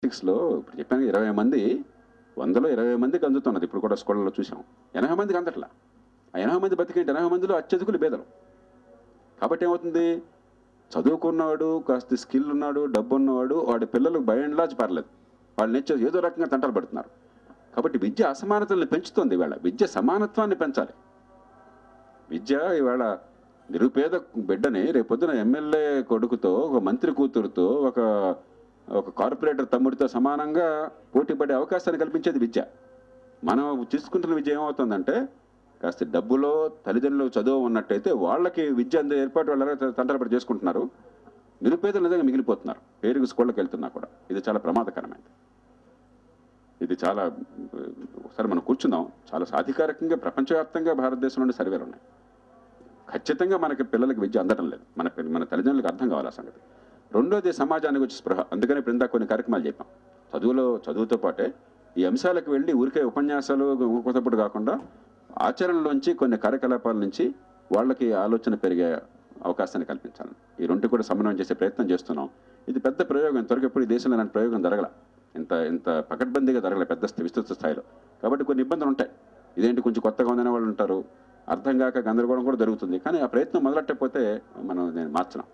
స్టాటిస్టిక్స్లో ఇప్పుడు చెప్పాను 20 మంది 100లో 20 మందికి అందుతున్నది. ఇప్పుడు కూడా స్కూళ్ళలో చూసాం. 80 మందికి అందట్లా. ఆ 80 మంది బతికేంటి? 80 మందిలో అత్యధికులు పేదలు. కాబట్టి ఏమవుతుంది? చదువుకున్నవాడు, కాస్త స్కిల్ ఉన్నాడు, డబ్బు ఉన్నవాడు, వాడి పిల్లలకు బై అండ్ లార్జ్ పర్లేదు. వాళ్ళు నేర్చే ఏదో రకంగా తంటలు పడుతున్నారు. కాబట్టి విద్య అసమానతల్ని పెంచుతుంది. ఇవాళ విద్య సమానత్వాన్ని పెంచాలి. విద్య ఇవాళ నిరుపేద బిడ్డని రేపొద్దున ఎమ్మెల్యే కొడుకుతో, ఒక మంత్రి కూతురుతో, ఒక కార్పొరేటర్ తమ్ముడితో సమానంగా పోటీ పడే అవకాశాన్ని కల్పించేది విద్య. మనం తీసుకుంటున్న విద్య ఏమవుతుందంటే, కాస్త డబ్బులో తల్లిదండ్రులు చదువు ఉన్నట్టయితే వాళ్ళకి విద్య అందే ఏర్పాటు వాళ్ళ తంటలపడి చేసుకుంటున్నారు. నిరుపేదలు నిజంగా మిగిలిపోతున్నారు పేరుకు స్కూళ్ళకి వెళ్తున్నా కూడా. ఇది చాలా ప్రమాదకరమైనది. ఇది చాలా ఒకసారి మనం కూర్చుందాం. చాలా సాధికారికంగా ప్రపంచవ్యాప్తంగా భారతదేశంలోని సర్వేలు ఉన్నాయి. ఖచ్చితంగా మనకి పిల్లలకి విద్య అందడం లేదు. మన తల్లిదండ్రులకు అర్థం కావాలి ఆ సంగతి. రెండోది సమాజానికి వచ్చి స్పృహ. అందుకని ఇప్పుడు ఇందాక కొన్ని కార్యక్రమాలు చెప్పాం. చదువుతో పాటే ఈ అంశాలకు వెళ్ళి ఊరికే ఉపన్యాసాలు కొత్తప్పుడు కాకుండా ఆచరణలోంచి కొన్ని కార్యకలాపాల నుంచి వాళ్ళకి ఆలోచన పెరిగే అవకాశాన్ని కల్పించాలి. ఈ రెండు కూడా సమన్వయం చేసే ప్రయత్నం చేస్తున్నాం. ఇది పెద్ద ప్రయోగం. ఇంతవరకు ఎప్పుడు ఈ దేశంలో ఇలాంటి ప్రయోగం జరగల. ఇంత పకడ్బందీగా జరగలే పెద్ద విస్తృత స్థాయిలో. కాబట్టి కొన్ని ఇబ్బందులు ఉంటాయి. ఇదేంటి కొంచెం కొత్తగా ఉందనే వాళ్ళు ఉంటారు. అర్థం కాక గందరగోళం కూడా జరుగుతుంది. కానీ ఆ ప్రయత్నం మొదలెట్టకపోతే మనం నేను మార్చడం.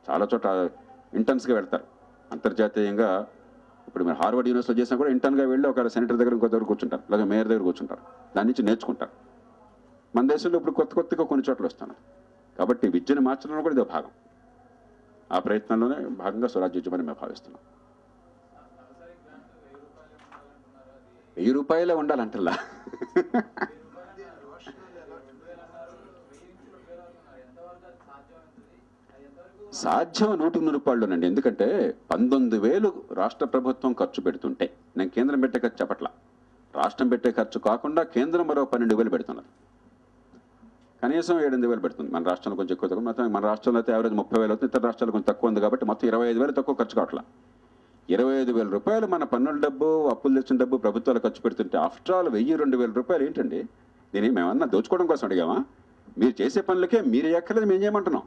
చాలా చోట్ల ఇంటర్న్స్గా వెళ్తారు. అంతర్జాతీయంగా ఇప్పుడు మీరు హార్వర్డ్ యూనివర్సిటీలో చేసినా కూడా ఇంటర్న్గా వెళ్ళి ఒక సెనేటర్ దగ్గర ఇంకో దగ్గర కూర్చుంటారు, లేదా మేయర్ దగ్గర కూర్చుంటారు. దాని నుంచి నేర్చుకుంటారు. మన దేశంలో ఇప్పుడు కొత్తగా కొన్ని చోట్ల వస్తాను. కాబట్టి విద్యను మార్చడంలో కూడా ఇదో భాగం. ఆ ప్రయత్నంలోనే భాగంగా స్వరాజ్యోద్యమని మేము భావిస్తున్నాం. 1000 రూపాయలే ఉండాలంటల్లా. సాధ్యం 100 రూపాయలునండి. ఎందుకంటే 19,000 రాష్ట్ర ప్రభుత్వం ఖర్చు పెడుతుంటే, నేను కేంద్రం పెట్టే ఖర్చు చెప్పట్లా, రాష్ట్రం పెట్టే ఖర్చు కాకుండా కేంద్రం మరో 12,000 పెడుతున్నారు. కనీసం 7,000 పెడుతుంది. మన రాష్ట్రంలో కొంచెం ఎక్కువ తక్కువ. మన రాష్ట్రంలో అయితే యావరేజ్ 30,000 అవుతుంది. ఇతర రాష్ట్రాలు కొంచెం తక్కువ ఉంది. కాబట్టి మొత్తం 25,000 తక్కువ ఖర్చు కావట్లా. 25,000 రూపాయలు మన పన్నుల డబ్బు, అప్పులు తెచ్చిన డబ్బు ప్రభుత్వాలు ఖర్చు పెడుతుంటే, ఆఫ్టర్ ఆల్ 1,000-2,000 రూపాయలు ఏంటండి? దీన్ని మేమన్నా దోచుకోవడం కోసం అడిగామా? మీరు చేసే పనులకే మీరు ఎక్కర్లేదు, మేము చేయమంటున్నాం.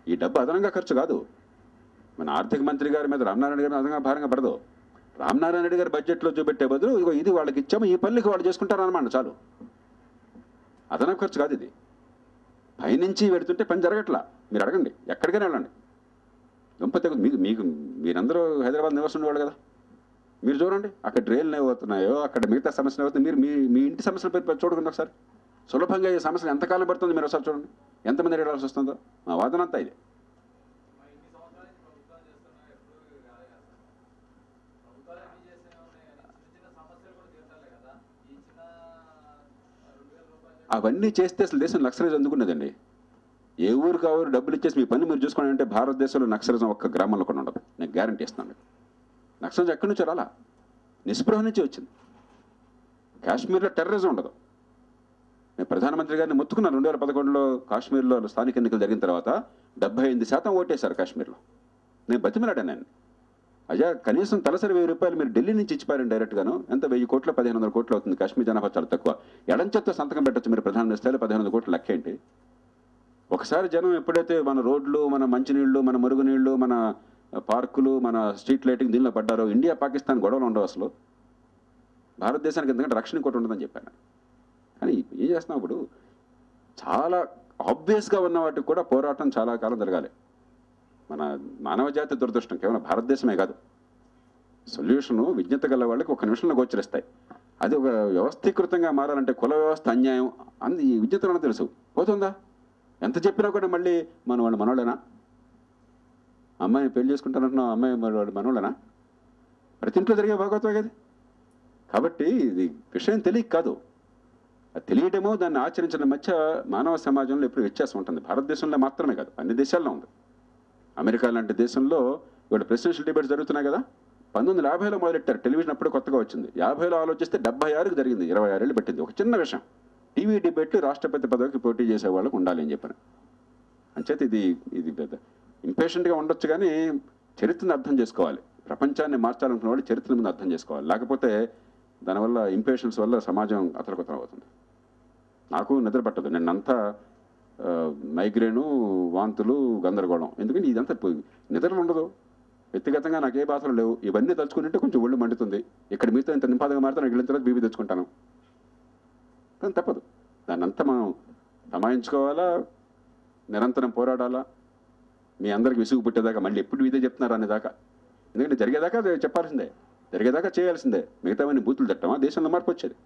ఈ డబ్బు అదనంగా ఖర్చు కాదు. మన ఆర్థిక మంత్రి గారి మీద రామనారాయణ గారిని అదనంగా భారంగా పడదు. రామనారాయణ రెడ్డి గారి బడ్జెట్లో చూపెట్టే బదులు ఇదిగో ఇది వాళ్ళకి ఇచ్చాము, ఈ పనులకి వాళ్ళు చేసుకుంటారన్నమాట, చాలు. అదనపు ఖర్చు కాదు ఇది. పైనుంచి పెడుతుంటే పని జరగట్లా. మీరు అడగండి, ఎక్కడికైనా వెళ్ళండి. దుంపతే మీరందరూ హైదరాబాద్ నివాసం ఉండేవాళ్ళు కదా. మీరు చూడండి, అక్కడ డ్రైన్లు ఏమవుతున్నాయో, అక్కడ మిగతా సమస్యలు ఏమవుతున్నాయి. మీరు మీ ఇంటి సమస్యల పేరు చూడకుండా ఒకసారి సులభంగా ఈ సమస్యలు ఎంతకాలం పడుతుంది మీరు ఒకసారి చూడండి. ఎంతమంది వెళ్ళాల్సి వస్తుందో. మా వాదన అంతా ఇదే. అవన్నీ చేస్తే అసలు దేశం నక్సలిజం అందుకున్నదండి. ఏ ఊరికి ఆ ఊరు డబ్బులు ఇచ్చేసి మీ పని మీరు చూసుకోండి అంటే భారతదేశంలో నక్సలిజం ఒక్క గ్రామంలో కూడా ఉండదు. నేను గ్యారంటీ ఇస్తాను. నక్సలిజం ఎక్కడి నుంచి రాలా? నిస్పృహ నుంచి వచ్చింది. కాశ్మీర్లో టెర్రరిజం ఉండదు. నేను ప్రధానమంత్రి గారిని మొత్తుకున్నాను 2011లో కాశ్మీర్లో స్థానిక ఎన్నికలు జరిగిన తర్వాత 78% ఓటేశారు కాశ్మీర్లో. నేను బతిమలాడాను నేను. అయ్యా కనీసం తలసరి 1,000 రూపాయలు మీరు ఢిల్లీ నుంచి ఇచ్చిపారండి డైరెక్ట్గాను. ఎంత 1,000 కోట్లు 1,500 కోట్లు అవుతుంది. కాశ్మీర్ జనాభా చాలా తక్కువ. ఎడంచెత్తో సంతకం పెట్టచ్చు మీరు ప్రధానమంత్రి స్థాయిలో. 1,500 కోట్లు లెక్క ఏంటి? ఒకసారి జనం ఎప్పుడైతే మన రోడ్లు, మన మంచినీళ్లు, మన మురుగునీళ్లు, మన పార్కులు, మన స్ట్రీట్ లైటింగ్ దీనిలో పడ్డారో ఇండియా పాకిస్తాన్ గొడవలు ఉండవు అసలు. భారతదేశానికి ఎందుకంటే రక్షణ ఇంకోటి ఉండదని చెప్పాను. కానీ ఏం చేస్తున్నాం ఇప్పుడు? చాలా ఆబ్వియస్గా ఉన్న వాటికి కూడా పోరాటం చాలా కాలం జరగాలి. మన మానవజాతి దురదృష్టం కేవలం భారతదేశమే కాదు. సొల్యూషను విజ్ఞత గల వాళ్ళకి ఒక నిమిషంలో గోచరిస్తాయి. అది ఒక వ్యవస్థీకృతంగా మారాలంటే కుల వ్యవస్థ అన్యాయం అంది ఈ విజ్ఞతలో తెలుసు. పోతుందా? ఎంత చెప్పినా కూడా మళ్ళీ మనోళ్ళేనా? అమ్మాయిని పెళ్లి చేసుకుంటానంటున్నావు, అమ్మాయి మనోళ్ళేనా? ప్రతి ఇంట్లో జరిగే భాగవతమే కదా. కాబట్టి ఇది విషయం తెలియక కాదు, అది తెలియడమో దాన్ని ఆచరించడం మధ్య మానవ సమాజంలో ఎప్పుడు వ్యత్యాసం ఉంటుంది. భారతదేశంలో మాత్రమే కాదు, అన్ని దేశాల్లో ఉంది. అమెరికా లాంటి దేశంలో ఇవాళ ప్రెసిడెన్షియల్ డిబేట్స్ జరుగుతున్నాయి కదా. 1950లో మొదలెట్టారు. టెలివిజన్ అప్పుడు కొత్తగా వచ్చింది. 50లో ఆలోచిస్తే 76కి జరిగింది. 26 ఏళ్ళు పెట్టింది. ఒక చిన్న విషయం, టీవీ డిబేట్లు రాష్ట్రపతి పదవికి పోటీ చేసే వాళ్ళకు ఉండాలి అని చెప్పాను. అంచేత ఇది పెద్ద ఇంపేషెంట్గా ఉండొచ్చు, కానీ చరిత్రను అర్థం చేసుకోవాలి. ప్రపంచాన్ని మార్చాలనుకున్న వాళ్ళు చరిత్ర ముందు అర్థం చేసుకోవాలి. లేకపోతే దానివల్ల ఇంపేషెన్స్ వల్ల సమాజం అతలకుతలం అవుతుంది. నాకు నిద్ర పట్టదు. నిన్నంతా మైగ్రేను, వాంతులు, గందరగోళం. ఎందుకంటే ఇదంతా నిద్రలు ఉండదు. వ్యక్తిగతంగా నాకు ఏ బాధలు లేవు. ఇవన్నీ తలుచుకుంటే కొంచెం ఒళ్ళు మండుతుంది. ఇక్కడ మీతో ఇంత నింపాదగా మారితే నాకు వెళ్ళిన తర్వాత బీపీ తెచ్చుకుంటాను. కానీ తప్పదు. దాన్నంతా మనం తమాయించుకోవాలా, నిరంతరం పోరాడాలా, మీ అందరికి విసుగు పుట్టేదాకా, మళ్ళీ ఎప్పుడు ఇదే చెప్తున్నారు అనేదాకా. ఎందుకంటే జరిగేదాకా అది చెప్పాల్సిందే, జరిగేదాకా చేయాల్సిందే. మిగతావన్నీ బూతులు తట్టమా దేశంలో మార్పు వచ్చేది,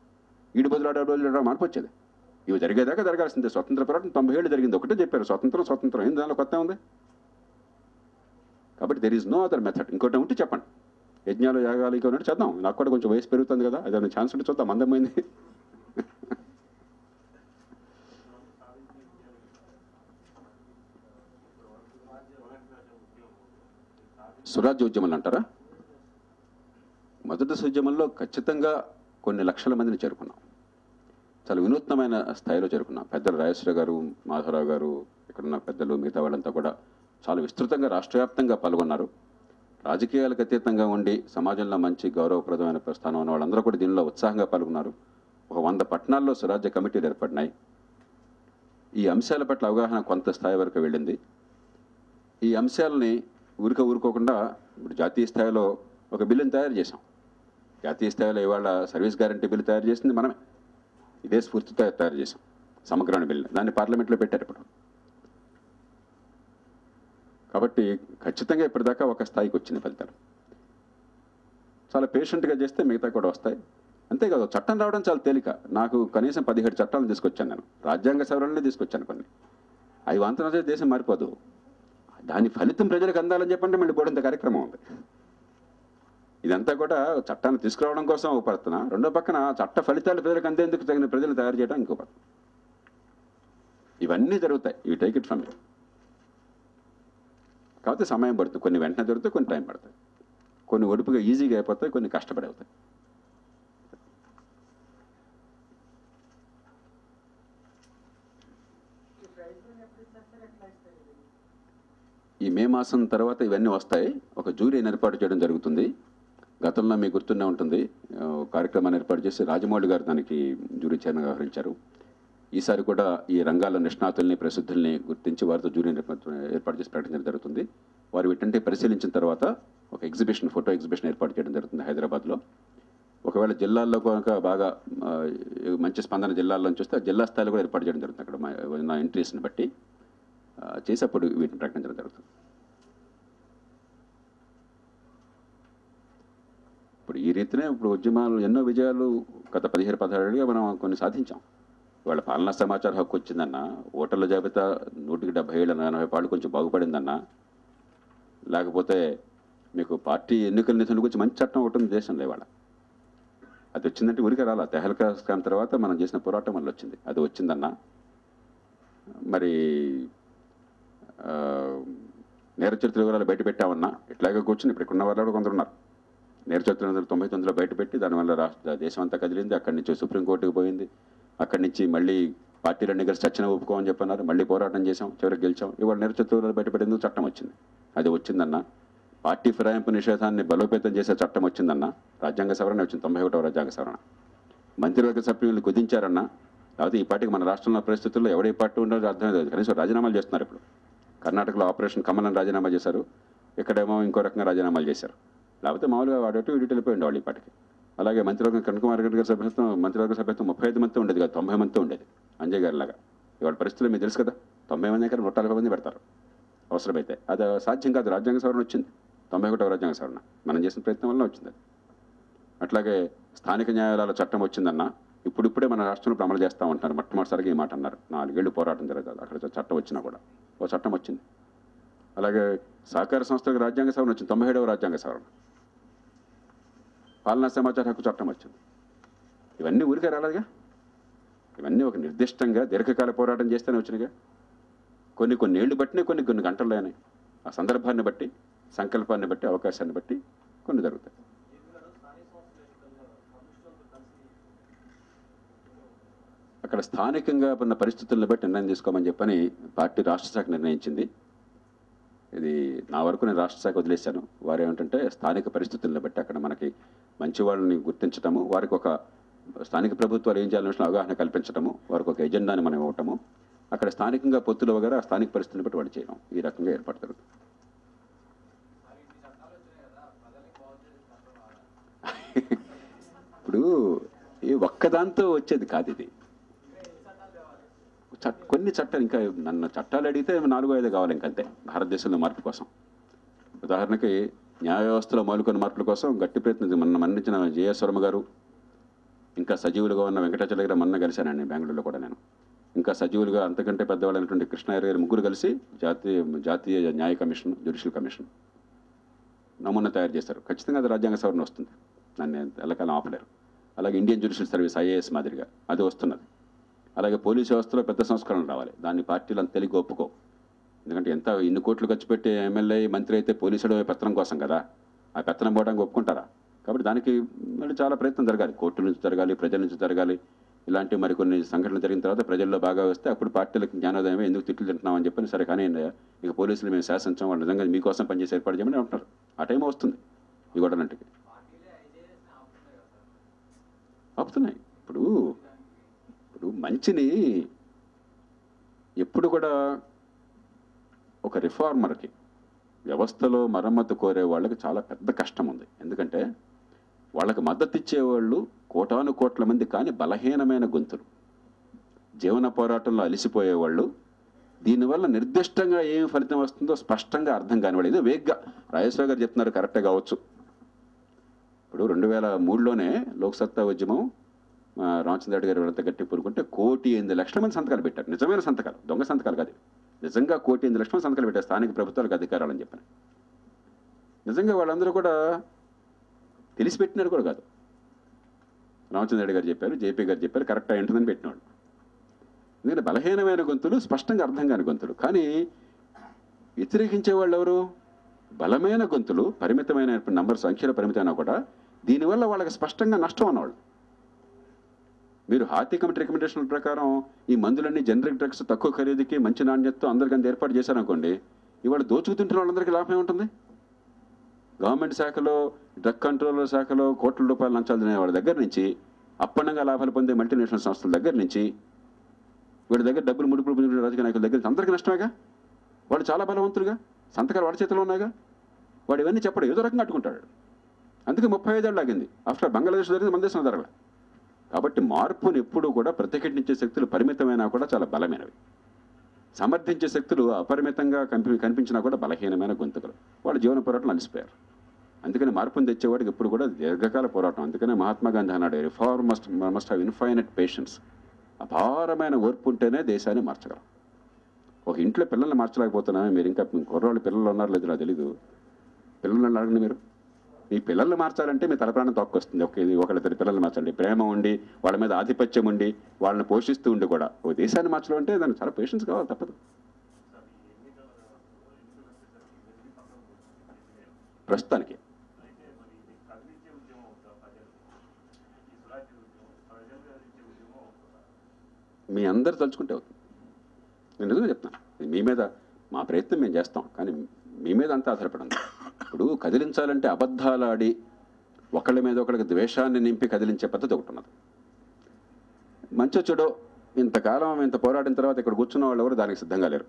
ఈడు బదులాడ మార్పు వచ్చేది. ఇవి జరిగేదాకా జరగాల్సిందే. స్వతంత్ర పోరాటం 90 ఏళ్ళు జరిగింది. ఒకటే చెప్పారు, స్వతంత్రం ఏం దానిలో కొత్త ఉంది. కాబట్టి there is no other method. ఇంకోటి ఉంటే చెప్పండి. యజ్ఞాలు యాగాలు ఇంకో ఉన్నట్టు చేద్దాం. నాకు కూడా కొంచెం వయసు పెరుగుతుంది కదా, అదే ఛాన్స్ ఉంటే చూద్దాం. అందమైంది. స్వరాజ్య ఉద్యమాలు అంటారా? మొదటి ఉద్యమంలో ఖచ్చితంగా కొన్ని లక్షల మందిని చేరుకున్నాం. చాలా వినూత్నమైన స్థాయిలో చేరుకున్నాం. పెద్దలు రాజేశ్వర గారు, మాధవరావు గారు, ఇక్కడున్న పెద్దలు, మిగతా వాళ్ళంతా కూడా చాలా విస్తృతంగా రాష్ట్రవ్యాప్తంగా పాల్గొన్నారు. రాజకీయాలకు అతీతంగా ఉండి సమాజంలో మంచి గౌరవప్రదమైన ప్రస్థానం ఉన్న వాళ్ళందరూ కూడా దీనిలో ఉత్సాహంగా పాల్గొన్నారు. ఒక 100 పట్టణాల్లో స్వరాజ్య కమిటీలు ఏర్పడినాయి. ఈ అంశాల పట్ల అవగాహన కొంత స్థాయి వరకు వెళ్ళింది. ఈ అంశాలని ఊరుకోకుండా ఇప్పుడు జాతీయ స్థాయిలో ఒక బిల్లుని తయారు చేశాం. జాతీయ స్థాయిలో ఇవాళ సర్వీస్ గ్యారంటీ బిల్లు తయారు చేసింది మనమే. ఇదే స్ఫూర్తితో తయారు చేశాం సమగ్రమైన బిల్లు. దాన్ని పార్లమెంట్లో పెట్టారు ఇప్పుడు. కాబట్టి ఖచ్చితంగా ఇప్పటిదాకా ఒక స్థాయికి వచ్చింది ఫలితాలు. చాలా పేషెంట్గా చేస్తే మిగతా కూడా వస్తాయి. అంతేకాదు, చట్టం రావడం చాలా తేలిక. నాకు కనీసం 17 చట్టాలను తీసుకొచ్చాను నేను. రాజ్యాంగ సవరణలే తీసుకొచ్చాను కొన్ని. అవి వంతన దేశం మారిపోదు. దాని ఫలితం ప్రజలకు అందాలని చెప్పంటే మళ్ళీ పోవడంత కార్యక్రమం ఉంది. ఇదంతా కూడా చట్టాన్ని తీసుకురావడం కోసం ఒక పడుతున్నా, రెండో పక్కన చట్ట ఫలితాలు ప్రజలకు అందేందుకు తగిన ప్రజలు తయారు చేయడం ఇంకో పడుతుంది. ఇవన్నీ జరుగుతాయి. You take it from you. కాకపోతే సమయం పడుతుంది. కొన్ని వెంటనే దొరుకుతాయి, కొన్ని టైం పడతాయి. కొన్ని ఒడుపుగా ఈజీగా అయిపోతాయి, కొన్ని కష్టపడి అవుతాయి. ఈ మే మాసం తర్వాత ఇవన్నీ వస్తాయి. ఒక జ్యూరీని ఏర్పాటు చేయడం జరుగుతుంది. గతంలో మీకు గుర్తునే ఉంటుంది, కార్యక్రమాన్ని ఏర్పాటు చేసి రాజమౌళి గారు దానికి జ్యూరీ చైర్మన్గా వ్యవహరించారు. ఈసారి కూడా ఈ రంగాల్లో నిష్ణాతుల్ని, ప్రసిద్ధుల్ని గుర్తించి వారితో జ్యూరీని ఏర్పాటు చేసి ప్రకటించడం జరుగుతుంది. వారు వీటంటే పరిశీలించిన తర్వాత ఒక ఎగ్జిబిషన్, ఫోటో ఎగ్జిబిషన్ ఏర్పాటు చేయడం జరుగుతుంది హైదరాబాద్లో. ఒకవేళ జిల్లాల్లో కనుక బాగా మంచి స్పందన జిల్లాల్లోంచి వస్తే జిల్లా స్థాయిలో కూడా ఏర్పాటు చేయడం జరుగుతుంది. అక్కడ ఉన్న ఎంట్రీస్ని బట్టి చేసి అప్పుడు వీటిని ప్రకటించడం జరుగుతుంది. ఇప్పుడు ఈ రీతినే ఇప్పుడు ఉద్యమాలు ఎన్నో విజయాలు గత 17-16 ఏళ్ళుగా మనం కొన్ని సాధించాం. ఇవాళ పాలనా సమాచార హక్కు వచ్చిందన్న, ఓటర్ల జాబితా 177-80 కొంచెం బాగుపడిందన్న, లేకపోతే మీకు పార్టీ ఎన్నికల నిధుల గురించి మంచి చట్టం ఒకటి ఉంది దేశంలో. ఇవాళ అది వచ్చిందంటే ఊరికే రాలా. తెహల్కా స్కామ్ తర్వాత మనం చేసిన పోరాటం వల్ల వచ్చింది. అది వచ్చిందన్న. మరి నేర చరిత్ర వివరాలు బయట పెట్టామన్నా ఇట్లాగే కూర్చుని ఇప్పుడు ఇక్కడున్న వాళ్ళు కూడా కొందరు ఉన్నారు. నేర చరిత్ర 1999లో బయటపెట్టి దానివల్ల దేశం అంతా కదిలింది. అక్కడి నుంచి సుప్రీంకోర్టుకు పోయింది. అక్కడి నుంచి మళ్ళీ పార్టీలన్నీ కలిసి చచ్చిన ఒప్పుకోమని చెప్పన్నారు. మళ్ళీ పోరాటం చేసాం, చివరికి గెలిచాం. ఇవాళ నేర చరిత్ర వివరాలు బయటపెట్టేందుకు చట్టం వచ్చింది. అది వచ్చిందన్న. పార్టీ ఫిరాయింపు నిషేధాన్ని బలోపేతం చేసే చట్టం వచ్చిందన్న. రాజ్యాంగ సవరణ వచ్చింది, 91వ రాజ్యాంగ సవరణ. మంత్రివర్గ సభ్యులు కుదించారన్నా. లేకపోతే ఈ పార్టీకి మన రాష్ట్రంలో పరిస్థితుల్లో ఎవడే పార్టీ ఉండదు అర్థం లేదు. కనీసం రాజీనామాలు చేస్తున్నారు. ఇప్పుడు కర్ణాటకలో ఆపరేషన్ కమలని రాజీనామా చేశారు, ఇక్కడేమో ఇంకో రకంగా రాజీనామాలు చేశారు. లేకపోతే మామూలుగా వాడేటో వీటి వెళ్ళిపోయింది వాళ్ళు ఈ పార్టీకి. అలాగే మంత్రివర్గం కనకకుమార్ రెడ్డి గారి సభ్యత్వం, మంత్రివర్గ సభ్యత్వం 35 మందితో ఉండేది కాదు, 90 మందితో ఉండేది. అంజయ్ గారి లాగా. ఇవాళ పరిస్థితులు మీకు తెలుసు కదా, 90 మంది దగ్గర 140 మంది పెడతారు అవసరమైతే. అది సాధ్యం కాదు. రాజ్యాంగ సవరణ వచ్చింది, 91వ రాజ్యాంగ సవరణ. మనం చేసిన ప్రయత్నం వల్ల వచ్చింది. అట్లాగే స్థానిక న్యాయాలయాల చట్టం వచ్చిందన్న. ఇప్పుడిప్పుడే మన రాష్ట్రంలో అమలు చేస్తూ ఉంటారు. మొట్టమొదటిసారిగా ఈ మాట అన్నారు. 4 ఏళ్ళు పోరాటం జరగాలి అక్కడ చట్టం వచ్చినా కూడా. ఓ చట్టం వచ్చింది. అలాగే సహకార సంస్థలకు రాజ్యాంగ సవరణ వచ్చింది, 97వ రాజ్యాంగ సవరణ. పాలనా సమాచార హక్కు చట్టం వచ్చింది. ఇవన్నీ ఊరికే రాలేదుగా. ఇవన్నీ ఒక నిర్దిష్టంగా దీర్ఘకాల పోరాటం చేస్తేనే వచ్చినాయిగా. కొన్ని ఏళ్ళు బట్టినే, కొన్ని గంటల్లో అయినాయి. ఆ సందర్భాన్ని బట్టి, సంకల్పాన్ని బట్టి, అవకాశాన్ని బట్టి కొన్ని జరుగుతాయి. అక్కడ స్థానికంగా ఉన్న పరిస్థితులను బట్టి నిర్ణయం తీసుకోమని చెప్పని పార్టీ రాష్ట్ర శాఖ నిర్ణయించింది. ఇది నా వరకు నేను రాష్ట్ర శాఖ వదిలేశాను. వారు ఏమిటంటే స్థానిక పరిస్థితులను బట్టి అక్కడ మనకి మంచి వాళ్ళని గుర్తించడము, వారికి ఒక స్థానిక ప్రభుత్వాలు ఏం చేయాలనే విషయంలో అవగాహన కల్పించడము, వారికి ఒక ఎజెండాని మనం ఇవ్వటము, అక్కడ స్థానికంగా పొత్తులు వగర స్థానిక పరిస్థితులను బట్టి వాళ్ళు చేయడం, ఈ రకంగా ఏర్పాటు జరుగుతుంది. ఇప్పుడు ఈ ఒక్కదాంతో వచ్చేది కాదు ఇది. కొన్ని చట్టాలు, ఇంకా నన్ను చట్టాలు అడిగితే 4-5 కావాలి ఇంకంతే భారతదేశంలో మార్పు కోసం. ఉదాహరణకి న్యాయ వ్యవస్థలో మౌలిక మార్పుల కోసం గట్టి ప్రయత్నం మన్నించిన జేఎస్ వర్మ గారు, ఇంకా సజీవులుగా ఉన్న వెంకటాచల గారు మొన్న కలిశానండి బెంగళూరులో కూడా నేను. ఇంకా సజీవులుగా అంతకంటే పెద్దవాళ్ళైనటువంటి కృష్ణయ్య గారు ముగ్గురు కలిసి జాతీయ న్యాయ కమిషన్, జ్యుడిషియల్ కమిషన్ నమూనా తయారు చేశారు. ఖచ్చితంగా అది రాజ్యాంగ సవరణ వస్తుంది, నన్ను ఎల్లకాలం ఆపలేరు. అలాగే ఇండియన్ జ్యుడిషియల్ సర్వీస్ IAS మాదిరిగా అది వస్తున్నది. అలాగే పోలీస్ వ్యవస్థలో పెద్ద సంస్కరణలు రావాలి. దాన్ని పార్టీలు అంత తెలిగి ఒప్పుకో. ఎందుకంటే ఇన్ని కోట్లు ఖర్చు పెట్టే ఎమ్మెల్యే మంత్రి అయితే పోలీసుడు పెత్తనం కోసం కదా, ఆ పెత్తనం పోవడానికి ఒప్పుకుంటారా? కాబట్టి దానికి మళ్ళీ చాలా ప్రయత్నం జరగాలి, కోర్టుల నుంచి జరగాలి, ప్రజల నుంచి జరగాలి. ఇలాంటి మరికొన్ని సంఘటనలు జరిగిన తర్వాత ప్రజల్లో బాగా వస్తే అప్పుడు పార్టీలకు జ్ఞానోదయమే, ఎందుకు తిట్లు తింటున్నామని చెప్పని సరే కానీ ఇక పోలీసులు మేము శాసించాం, వాళ్ళు నిజంగా మీకోసం పనిచేసి ఏర్పాటు చేయమని అంటున్నారు. ఆ టైం వస్తుంది ఈ గొడవలంటికి. ఆపుతున్నాయి. ఇప్పుడు మంచిని ఎప్పుడు కూడా ఒక రిఫార్మర్కి, వ్యవస్థలో మరమ్మతు కోరే వాళ్ళకి చాలా పెద్ద కష్టం ఉంది. ఎందుకంటే వాళ్ళకి మద్దతు ఇచ్చేవాళ్ళు కోటాను కోట్ల మంది, కానీ బలహీనమైన గొంతులు, జీవన పోరాటంలో అలిసిపోయేవాళ్ళు, దీనివల్ల నిర్దిష్టంగా ఏం ఫలితం వస్తుందో స్పష్టంగా అర్థం కానివాడు. ఏదో వేగ్గా రాజేశ్వర గారు చెప్తున్నారు, కరెక్టే కావచ్చు. ఇప్పుడు 2003లోనే లోక్సత్తా ఉద్యమం రామచంద్ర రెడ్డి గారు ఎవరంతా గట్టి పూరుకుంటే 1,08,00,000 మంది సంతకాలు పెట్టారు. నిజమైన సంతకాలు, దొంగ సంతకాలు కాదు, నిజంగా 1,08,00,000 మంది సంతకాలు పెట్టారు స్థానిక ప్రభుత్వాలకు అధికారాలని చెప్పాను. నిజంగా వాళ్ళందరూ కూడా తెలిసి పెట్టినారు కూడా కాదు. రామచంద్ర రెడ్డి గారు చెప్పారు, జేపీ గారు చెప్పారు, కరెక్ట్ అయి ఉంటుందని పెట్టినవాళ్ళు. ఎందుకంటే బలహీనమైన గొంతులు, స్పష్టంగా అర్థం కాని గొంతులు. కానీ వ్యతిరేకించే వాళ్ళు ఎవరు? బలమైన గొంతులు, పరిమితమైన నంబర్, సంఖ్యలో పరిమితమైనా కూడా దీనివల్ల వాళ్ళకి స్పష్టంగా నష్టం అన్నవాళ్ళు. మీరు హార్టీ కమిటీ రికమెండేషన్ల ప్రకారం ఈ మందులన్నీ జనరిక్ డ్రగ్స్ తక్కువ ఖరీదుకి మంచి నాణ్యతతో అందరికీ ఏర్పాటు చేశారనుకోండి, ఇవాళ దోచుకుతుంటున్న వాళ్ళందరికీ లాభం ఏముంటుంది? గవర్నమెంట్ శాఖలో, డ్రగ్ కంట్రోల్ శాఖలో కోట్ల రూపాయలు లంచాలు తినే వాళ్ళ దగ్గర నుంచి, అప్పనంగా లాభాలు పొందే మల్టీనేషనల్ సంస్థల దగ్గర నుంచి, వీళ్ళ దగ్గర డబ్బులు ముడుపులు పొందిన రాజకీయ నాయకుల దగ్గర నుంచి అందరికీ నష్టమేగా. వాడు చాలా బలవంతులుగా, సంతకాలు వాడి చేతిలో ఉన్నాయిగా. వాడు ఇవన్నీ చెప్పడం ఏదో రకంగా అట్టుకుంటాడు. అందుకే 35 ఏళ్ళు ఆగింది. ఆఫ్టర్ బంగ్లాదేశ్ జరిగింది, మన దేశంలో జరగల. కాబట్టి మార్పుని ఎప్పుడూ కూడా ప్రతిఘటించే శక్తులు పరిమితమైనా కూడా చాలా బలమైనవి, సమర్థించే శక్తులు అపరిమితంగా కనిపించినా కూడా బలహీనమైన గొంతుకలు. వాళ్ళ జీవన పోరాటం అలసిపోయారు. అందుకని మార్పును తెచ్చేవాడికి ఎప్పుడు కూడా దీర్ఘకాల పోరాటం. అందుకనే మహాత్మా గాంధీ అన్నాడు, reform must have infinite patience. అపారమైన ఓర్పు ఉంటేనే దేశాన్ని మార్చగలం. ఒక ఇంట్లో పిల్లల్ని మార్చలేకపోతున్నా, మీరు ఇంకా కుర్రాళ్ళు పిల్లలు ఉన్నారో లేదో నాకు తెలీదు. పిల్లల్ని అడగండి మీరు, మీ పిల్లల్ని మార్చాలంటే మీ తలప్రాణం తొక్కొస్తుంది. ఒకళ్ళిద్దరు పిల్లల్ని మార్చండి, ప్రేమ ఉండి, వాళ్ళ మీద ఆధిపత్యం ఉండి, వాళ్ళని పోషిస్తూ ఉండి కూడా ఒక దేశాన్ని మార్చడం అంటే దానికి చాలా పేషెన్స్ కావాలి, తప్పదు. ప్రస్తుతానికి మీ అందరు తలుచుకుంటే అవుతుంది. నేను నిజంగా చెప్తాను, మీ మీద మా ప్రయత్నం మేము చేస్తాం, కానీ మీ మీద అంతా ఆధారపడింది. ఇప్పుడు కదిలించాలంటే అబద్ధాలు ఆడి ఒకళ్ళ మీద ఒకళ్ళకి ద్వేషాన్ని నింపి కదిలించే పద్ధతి ఒకటి ఉన్నది. మంచో చెడో ఇంతకాలం ఇంత పోరాడిన తర్వాత ఇక్కడ కూర్చున్న వాళ్ళు ఎవరు దానికి సిద్ధంగా లేరు.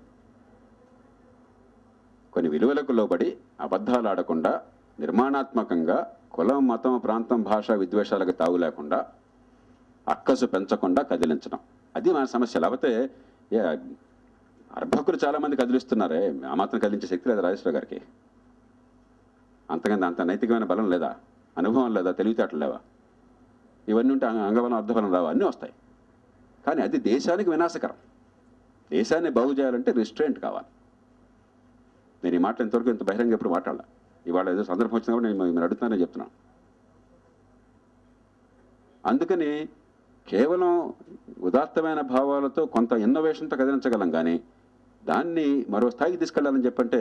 కొన్ని విలువలకు లోబడి అబద్ధాలు ఆడకుండా, నిర్మాణాత్మకంగా, కులం, మతం, ప్రాంతం, భాష, విద్వేషాలకు తావు లేకుండా, అక్కసు పెంచకుండా కదిలించడం, అది మన సమస్య. లేకపోతే అర్భకులు చాలామంది కదిలిస్తున్నారే, ఆ మాత్రం కదిలించే శక్తి లేదా రాజేశ్వర గారికి? అంతకంటే అంత నైతికమైన బలం లేదా, అనుభవం లేదా, తెలివితేటలు లేవా? ఇవన్నీ ఉంటే అంగబలం, అర్ధబలం రావా? అన్నీ వస్తాయి. కానీ అది దేశానికి వినాశకరం. దేశాన్ని బాగు చేయాలంటే రిస్ట్రెయింట్ కావాలి. నేను ఈ మాటలు ఇంతవరకు ఇంత బహిరంగ ఎప్పుడు మాట్లాడాల. ఇవాళ ఏదో సందర్భం వచ్చినా కూడా నేను మీరు అడుగుతున్నానని చెప్తున్నాను. అందుకని కేవలం ఉదాత్తమైన భావాలతో కొంత ఇన్నోవేషన్తో కదిలించగలం, కానీ దాన్ని మరో స్థాయికి తీసుకెళ్లాలని చెప్పంటే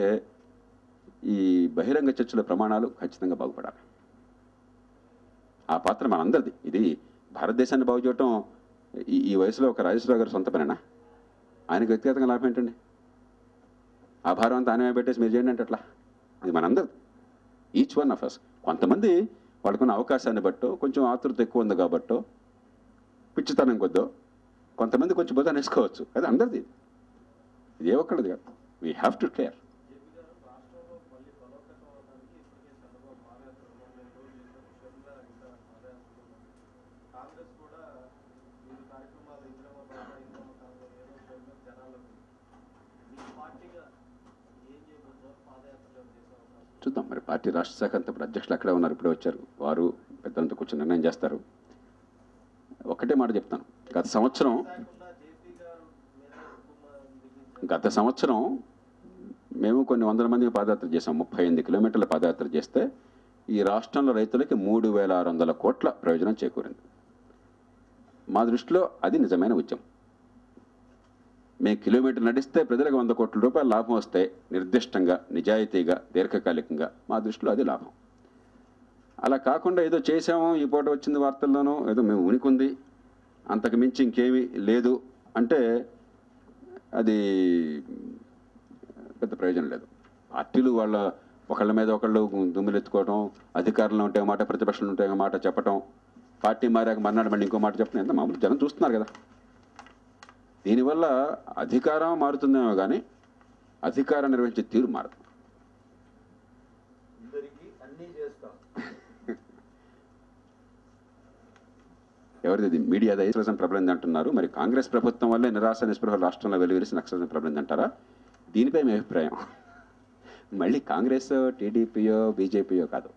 ఈ బహిరంగ చర్చల ప్రమాణాలు ఖచ్చితంగా బాగుపడాలి. ఆ పాత్ర మనందరిది. ఇది భారతదేశాన్ని బాగు చేయటం ఈ వయసులో ఒక రాజేశ్వరరావు గారు సొంత పనేనా? ఆయనకు వ్యక్తిగతంగా లాభం ఏంటండి? ఆ భారం అంతా ఆయన పెట్టేసి మీరు చేయండి అంటే అట్లా. ఇది మనందరిది, ఈచ్ వన్ ఆఫ్ అస్. కొంతమంది వాళ్ళకున్న అవకాశాన్ని బట్టో, కొంచెం ఆతృత ఎక్కువ ఉంది కాబట్టో, పిచ్చితనం కొద్దో కొంతమంది కొంచెం బుధాన్ని వేసుకోవచ్చు. అది అందరిది, ఇది ఏ ఒక్కడిది కాదు. We have to care. చూద్దాం మరి. పార్టీ రాష్ట్ర శాఖ అంతా ఇప్పుడు అధ్యక్షులు అక్కడే ఉన్నారు, ఇప్పుడే వచ్చారు. వారు పెద్దలంతా కూర్చొని నిర్ణయం చేస్తారు. ఒకటే మాట చెప్తాను, గత సంవత్సరం మేము కొన్ని వందల మంది పాదయాత్ర చేసాం. 38 కిలోమీటర్ల పాదయాత్ర చేస్తే ఈ రాష్ట్రంలో రైతులకి 3600 కోట్ల ప్రయోజనం చేకూరింది. మా దృష్టిలో అది నిజమైన ఉద్యమం. మేము కిలోమీటర్ నడిస్తే ప్రజలకు 100 కోట్ల రూపాయల లాభం వస్తే నిర్దిష్టంగా, నిజాయితీగా, దీర్ఘకాలికంగా మా దృష్టిలో అది లాభం. అలా కాకుండా ఏదో చేసాము, ఈ పూట వచ్చింది వార్తల్లోనూ, ఏదో మేము ఉనికుంది, అంతకు మించి ఇంకేమీ లేదు అంటే అది పెద్ద ప్రయోజనం లేదు. పార్టీలు వాళ్ళ ఒకళ్ళ మీద ఒకళ్ళు దుమ్ములెత్తుకోవటం, అధికారంలో ఉంటే మాట, ప్రతిపక్షంలో ఉంటే మాట చెప్పటం, పార్టీ మారాక మర్నాడు మళ్ళీ ఇంకో మాట చెప్పడం ఎంత మామూలు జనం చూస్తున్నారు కదా. దీనివల్ల అధికారం మారుతుందేమో కానీ అధికారం నిర్వహించే తీరు మారదు. ఎవరిది మీడియా నక్సలిజం ప్రబలింది అంటున్నారు. మరి కాంగ్రెస్ ప్రభుత్వం వల్లే నిరాశ నిస్పృహ రాష్ట్రంలో వెలువరిసి నక్సలిజం ప్రబలింది అంటారా? దీనిపై మీ అభిప్రాయం? మళ్ళీ కాంగ్రెస్, టీడీపీయో, బీజేపీయో కాదు.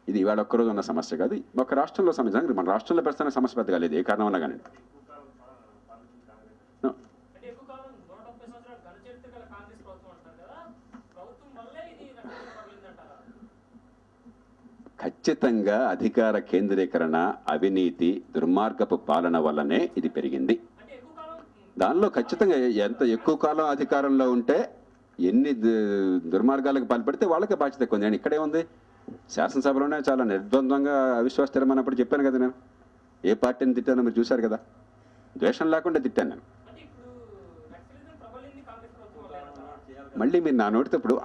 ఇది ఇవాళ ఒక్కరోజు ఉన్న సమస్య కాదు, ఒక రాష్ట్రంలో సమస్య. మన రాష్ట్రంలో ప్రస్తుతం సమస్య పెద్దగా లేదు, ఏ కారణం వల్ల కానీ. ఖచ్చితంగా అధికార కేంద్రీకరణ, అవినీతి, దుర్మార్గపు పాలన వల్లనే ఇది పెరిగింది. దానిలో ఖచ్చితంగా ఎంత ఎక్కువ కాలం అధికారంలో ఉంటే, ఎన్ని దుర్మార్గాలకు పాల్పడితే వాళ్ళకే బాధ్యత ఎక్కువ ఉంది. నేను ఇక్కడే ఉంది, శాసనసభలోనే చాలా నిర్ద్వంద్వంగా అవిశ్వాస తీర్మానప్పుడు చెప్పాను కదా. నేను ఏ పార్టీని తిట్టానో మీరు చూశారు కదా. ద్వేషం లేకుండా తిట్టాను నేను. మళ్ళీ మీరు నా నోటితప్పుడు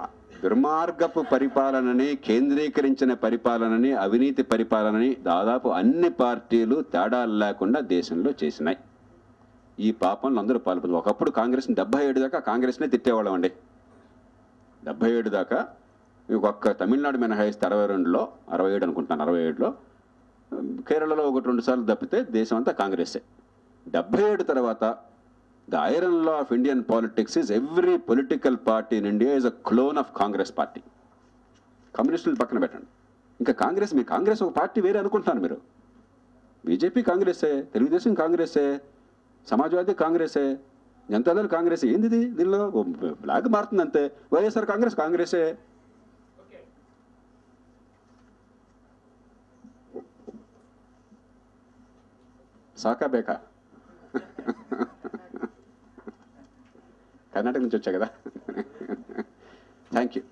దుర్మార్గపు పరిపాలనని, కేంద్రీకరించిన పరిపాలనని, అవినీతి పరిపాలనని దాదాపు అన్ని పార్టీలు తేడాలు లేకుండా దేశంలో చేసినాయి. ఈ పాపంలో అందరూ పాల్పొంది. ఒకప్పుడు కాంగ్రెస్ని 77 దాకా కాంగ్రెస్నే తిట్టేవాళ్ళం అండి. 77 దాకా ఒక్క తమిళనాడు మినహాయిస్తే 62లో, 67 అనుకుంటున్నాను, 67లో, కేరళలో 1-2 సార్లు తప్పితే దేశం అంతా కాంగ్రెస్సే. 77 తర్వాత the iron law of Indian politics is every political party in India is a clone of Congress party. కమ్యూనిస్టులు పక్కన పెట్టండి, ఇంకా కాంగ్రెస్, మీ కాంగ్రెస్ ఒక పార్టీ వేరే అనుకుంటున్నాను మీరు. బీజేపీ కాంగ్రెస్సే, తెలుగుదేశం కాంగ్రెస్సే, సమాజ్వాదీ కాంగ్రెసే, జనతాదళ్ కాంగ్రెస్. ఏంది దీనిలో బ్లాక్ మారుతుంది అంతే. వైఎస్ఆర్ కాంగ్రెస్ కాంగ్రెసే. సాకా బేకా. కర్ణాటక నుంచి వచ్చా కదా. Thank you.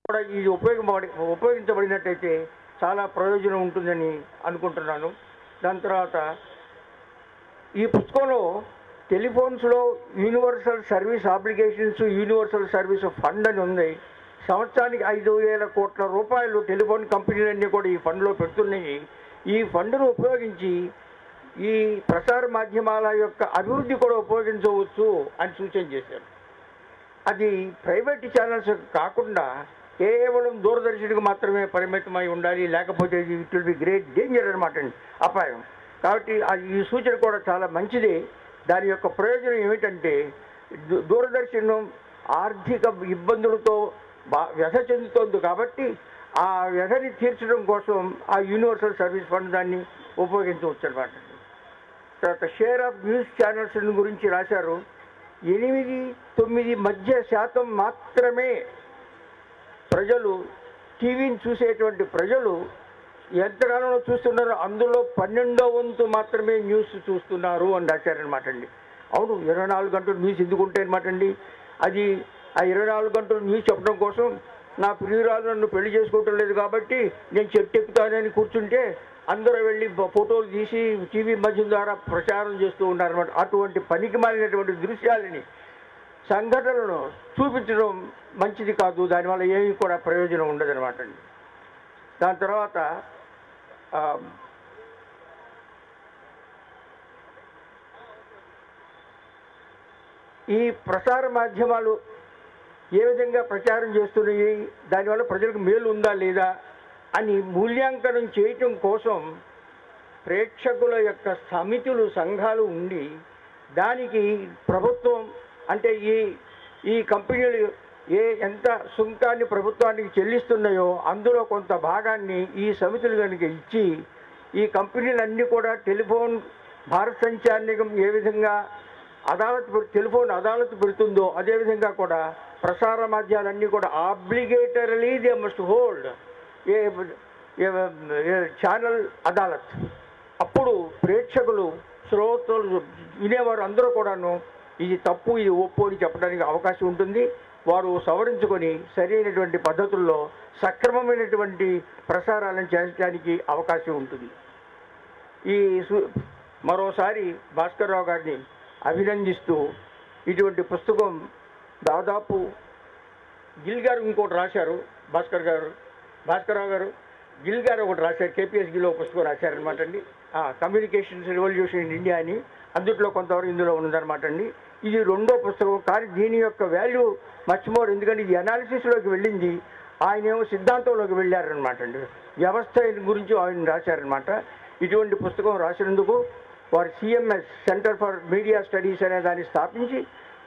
కూడా ఇది ఉపయోగించబడినట్టయితే చాలా ప్రయోజనం ఉంటుందని అనుకుంటున్నాను. దాని తర్వాత ఈ పుస్తకంలో టెలిఫోన్స్లో universal service applications, universal service fund అని ఉంది. సంవత్సరానికి 5,000 కోట్ల రూపాయలు టెలిఫోన్ కంపెనీలన్నీ కూడా ఈ ఫండ్లో పెడుతున్నాయి. ఈ ఫండ్ను ఉపయోగించి ఈ ప్రసార మాధ్యమాల యొక్క అభివృద్ధి కూడా ఉపయోగించవచ్చు అని సూచన చేశారు. అది ప్రైవేట్ ఛానల్స్ కాకుండా కేవలం దూరదర్శన్కి మాత్రమే పరిమితమై ఉండాలి, లేకపోతే it will be great danger అనమాట అండి, అపాయం. కాబట్టి ఈ సూచన కూడా చాలా మంచిది. దాని యొక్క ప్రయోజనం ఏమిటంటే దూరదర్శన్ ఆర్థిక ఇబ్బందులతో వ్యధ చెందుతోంది కాబట్టి ఆ వ్యధని తీర్చడం కోసం ఆ యూనివర్సల్ సర్వీస్ ఫండ్ దాన్ని ఉపయోగించవచ్చు అనమాట. తర్వాత షేర్ ఆఫ్ న్యూస్ ఛానల్స్ గురించి రాశారు. 8-9 మధ్య శాతం మాత్రమే ప్రజలు టీవీని చూసేటువంటి ప్రజలు ఎంతగానో చూస్తున్నారు, అందులో 12వ వంతు మాత్రమే న్యూస్ చూస్తున్నారు అని రాశారనమాట అండి. అవును, 24 గంటలు న్యూస్ ఎందుకు ఉంటాయి అనమాట అండి. అది ఆ 24 గంటలు న్యూస్ చెప్పడం కోసం నా ప్రియురాలు నన్ను పెళ్లి చేసుకోవటం లేదు కాబట్టి నేను చెట్టు ఎక్కుతానని కూర్చుంటే అందరూ వెళ్ళి ఫోటోలు తీసి టీవీ మాధ్యమం ద్వారా ప్రచారం చేస్తూ ఉన్నారన్నమాట. అటువంటి పనికి మాలినటువంటి దృశ్యాలని, సంఘటనలను చూపించడం మంచిది కాదు. దానివల్ల ఏమీ కూడా ప్రయోజనం ఉండదన్నమాట అండి. దాని తర్వాత ఈ ప్రసార మాధ్యమాలు ఏ విధంగా ప్రచారం చేస్తున్నాయి, దానివల్ల ప్రజలకు మేలు ఉందా లేదా అని మూల్యాంకనం చేయటం కోసం ప్రేక్షకుల యొక్క సమితులు, సంఘాలు ఉండి దానికి ప్రభుత్వం అంటే ఈ కంపెనీలు ఎంత సుంకాన్ని ప్రభుత్వానికి చెల్లిస్తున్నాయో అందులో కొంత భాగాన్ని ఈ సమితులు కనుక ఇచ్చి ఈ కంపెనీలన్నీ కూడా టెలిఫోన్ భారత సంచార నిగం ఏ విధంగా టెలిఫోన్ అదాలత్ పెడుతుందో అదేవిధంగా కూడా ప్రసార మాధ్యమాలన్నీ కూడా obligatorily they must hold channel adalat. అప్పుడు ప్రేక్షకులు, శ్రోతలు, వినేవారు అందరూ కూడాను ఇది తప్పు, ఇది ఒప్పు అని చెప్పడానికి అవకాశం ఉంటుంది. వారు సవరించుకొని సరైనటువంటి పద్ధతుల్లో సక్రమమైనటువంటి ప్రసారాలను చేయడానికి అవకాశం ఉంటుంది. మరోసారి భాస్కర్రావు గారిని అభినందిస్తూ ఇటువంటి పుస్తకం దాదాపు గిల్ గారు ఇంకోటి రాశారు, భాస్కర్రావు గారు గిల్ గారు ఒకటి రాశారు, కేపీఎస్ గిల్ ఒక పుస్తకం రాశారనమాట అండి. కమ్యూనికేషన్స్ రెవల్యూషన్ ఇన్ ఇండియా అని, అందుట్లో కొంతవరకు ఇందులో ఉందన్నమాట అండి. ఇది రెండో పుస్తకం, కానీ దీని యొక్క వాల్యూ మచ్ మోర్, ఎందుకంటే ఇది అనాలిసిస్లోకి వెళ్ళింది, ఆయన ఏమో సిద్ధాంతంలోకి వెళ్ళారనమాట అండి. వ్యవస్థ గురించి ఆయన రాశారనమాట. ఇటువంటి పుస్తకం రాసినందుకు వారి CMS centre for media studies అనే దాన్ని స్థాపించి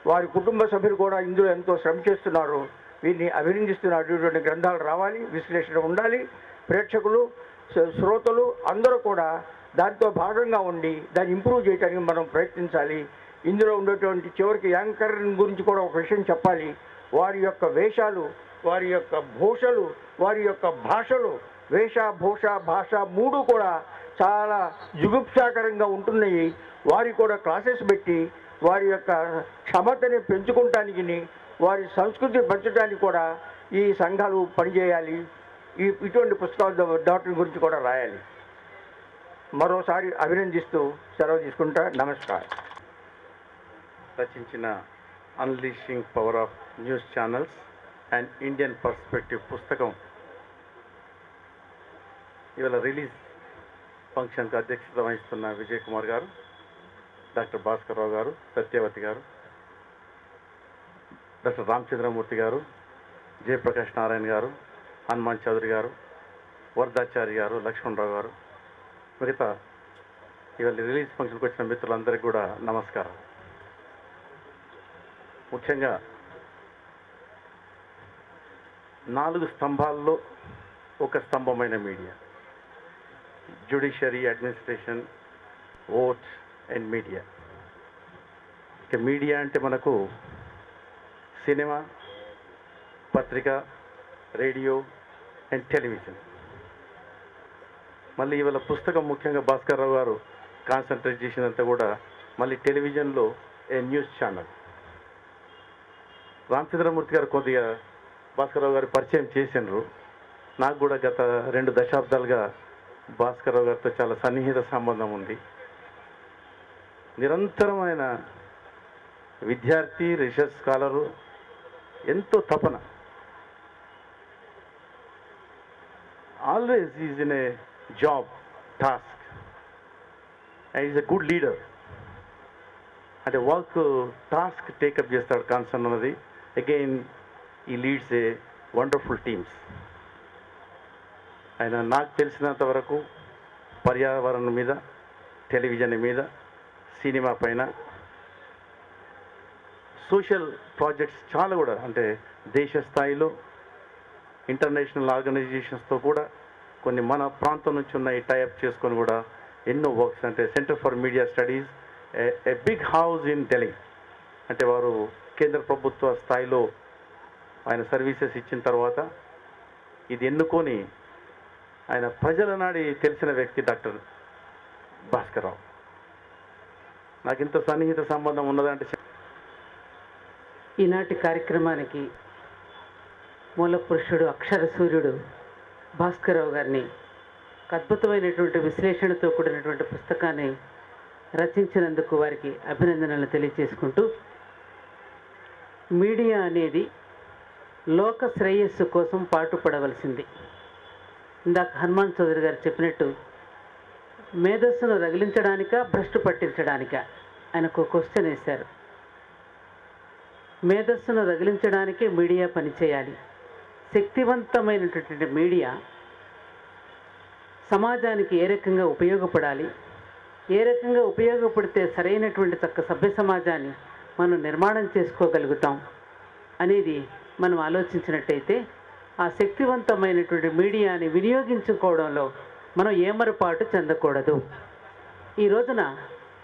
వారి కుటుంబ సభ్యులు కూడా ఇందులో ఎంతో శ్రమ చేస్తున్నారు. వీరిని అభినందిస్తున్నారు. ఇటువంటి గ్రంథాలు రావాలి, విశ్లేషణ ఉండాలి, ప్రేక్షకులు, శ్రోతలు అందరూ కూడా దాంతో భాగంగా ఉండి దాన్ని ఇంప్రూవ్ చేయడానికి మనం ప్రయత్నించాలి. ఇందులో ఉండేటువంటి చివరికి యాంకర్ గురించి కూడా ఒక విషయం చెప్పాలి. వారి యొక్క వేషాలు, వారి యొక్క భూషలు, వారి యొక్క భాషలు, వేష, భూష, భాష మూడు కూడా చాలా జుగుప్సాకరంగా ఉంటున్నాయి. వారికి కూడా క్లాసెస్ పెట్టి వారి యొక్క క్షమతని పెంచుకోవటానికి, వారి సంస్కృతి పెంచడానికి కూడా ఈ సంఘాలు పనిచేయాలి. ఇటువంటి పుస్తకాల డాక్టర్ గురించి కూడా రాయాలి. మరోసారి అభినందిస్తూ సెలవు తీసుకుంటా. నమస్కారం. రచించిన unleashing power of news channels and Indian perspective పుస్తకం ఇవాళ రిలీజ్ ఫంక్షన్కి అధ్యక్షత వహిస్తున్న విజయ్ కుమార్ గారు, డాక్టర్ భాస్కర్రావు గారు, సత్యవతి గారు, డాక్టర్ రామచంద్రమూర్తి గారు, జయప్రకాష్ నారాయణ గారు, హనుమాన్ చౌదరి గారు, వరదాచారి గారు, లక్ష్మణరావు గారు, మిగతా ఇవాళ రిలీజ్ ఫంక్షన్కి వచ్చిన మిత్రులందరికీ కూడా నమస్కారం. ముఖ్యంగా 4 స్తంభాల్లో ఒక స్తంభమైన media, judiciary, administration, votes and media. ఇక మీడియా అంటే మనకు సినిమా, పత్రిక, రేడియో అండ్ టెలివిజన్. మళ్ళీ ఇవాళ పుస్తకం ముఖ్యంగా భాస్కర్రావు గారు కాన్సన్ట్రేట్ చేసినంత కూడా మళ్ళీ టెలివిజన్లో ఏ న్యూస్ ఛానల్. రామచంద్రమూర్తి గారు కొద్దిగా భాస్కర్రావు గారు పరిచయం చేసినారు. నాకు కూడా గత 2 దశాబ్దాలుగా భాస్కర్రావు గారితో చాలా సన్నిహిత సంబంధం ఉంది. నిరంతరమైన విద్యార్థి, రీసెర్చ్ స్కాలరు, ఎంతో తపన. Always is in a job, task, and is a good leader. అంటే వర్క్, టాస్క్ టేకప్ చేస్తాడు, కన్సర్న్ ఉన్నది. అగైన్ ఈ లీడ్స్ ఏ వండర్ఫుల్ టీమ్స్. ఆయన నాకు తెలిసినంత వరకు పర్యావరణం మీద, టెలివిజన్ మీద, సినిమా పైన, సోషల్ ప్రాజెక్ట్స్ చాలా కూడా, అంటే దేశ స్థాయిలో ఇంటర్నేషనల్ ఆర్గనైజేషన్స్తో కూడా కొన్ని మన ప్రాంతం నుంచి ఉన్నాయి టైఅప్ చేసుకొని కూడా ఎన్నో వర్క్స్. అంటే centre for media studies, a big house in Delhi. అంటే వారు కేంద్ర ప్రభుత్వ స్థాయిలో ఆయన సర్వీసెస్ ఇచ్చిన తర్వాత ఇది ఎన్నుకొని ఆయన ప్రజల నాడి తెలిసిన వ్యక్తి డాక్టర్ భాస్కర్రావు. నాకు ఇంత సన్నిహిత సంబంధం ఉన్నదంటే. ఈనాటి కార్యక్రమానికి మూల పురుషుడు, అక్షర సూర్యుడు భాస్కర్రావు గారిని అద్భుతమైనటువంటి విశ్లేషణతో కూడినటువంటి పుస్తకాన్ని రచించినందుకు వారికి అభినందనలు తెలియజేసుకుంటూ, మీడియా అనేది లోక శ్రేయస్సు కోసం పాటుపడవలసింది. ఇందాక హనుమాన్ చౌదరి గారు చెప్పినట్టు మేధస్సును రగిలించడానికా, భ్రష్టు పట్టించడానికా ఆయనకు క్వశ్చన్ వేశారు. మేధస్సును రగిలించడానికే మీడియా పనిచేయాలి. శక్తివంతమైనటువంటి మీడియా సమాజానికి ఏ రకంగా ఉపయోగపడాలి, ఏ రకంగా ఉపయోగపడితే సరైనటువంటి చక్క సభ్య సమాజాన్ని మనం నిర్మాణం చేసుకోగలుగుతాం అనేది మనం ఆలోచించినట్టయితే ఆ శక్తివంతమైనటువంటి మీడియాని వినియోగించుకోవడంలో మనం ఏమరపాటు చెందకూడదు. ఈ రోజున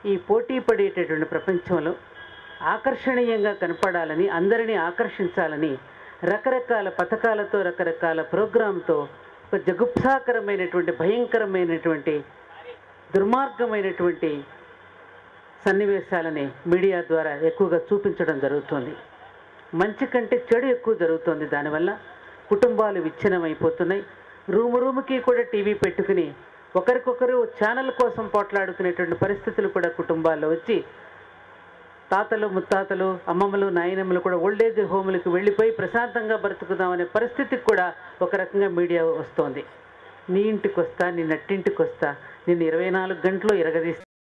ఈ పోటీ పడేటటువంటి ప్రపంచంలో ఆకర్షణీయంగా కనపడాలని, అందరినీ ఆకర్షించాలని రకరకాల పథకాలతో, రకరకాల ప్రోగ్రాంతో ఒక జగుప్సాకరమైనటువంటి, భయంకరమైనటువంటి, దుర్మార్గమైనటువంటి సన్నివేశాలని మీడియా ద్వారా ఎక్కువగా చూపించడం జరుగుతుంది. మంచి కంటే చెడు ఎక్కువ జరుగుతుంది. దానివల్ల కుటుంబాలు విచ్ఛిన్నమైపోతున్నాయి. రూముకి కూడా టీవీ పెట్టుకుని ఒకరికొకరు ఛానల్ కోసం పోట్లాడుకునేటువంటి పరిస్థితులు కూడా కుటుంబాల్లో వచ్చి తాతలు, ముత్తాతలు, అమ్మమ్మలు, నాయనమ్మలు కూడా ఓల్డేజ్ హోములకు వెళ్ళిపోయి ప్రశాంతంగా బ్రతుకుదామనే పరిస్థితికి కూడా ఒక రకంగా మీడియా వస్తోంది. నీ ఇంటికి వస్తా, నీ నట్టింటికి వస్తా, నిన్ను 24 గంటలు ఇరగదీస్తా.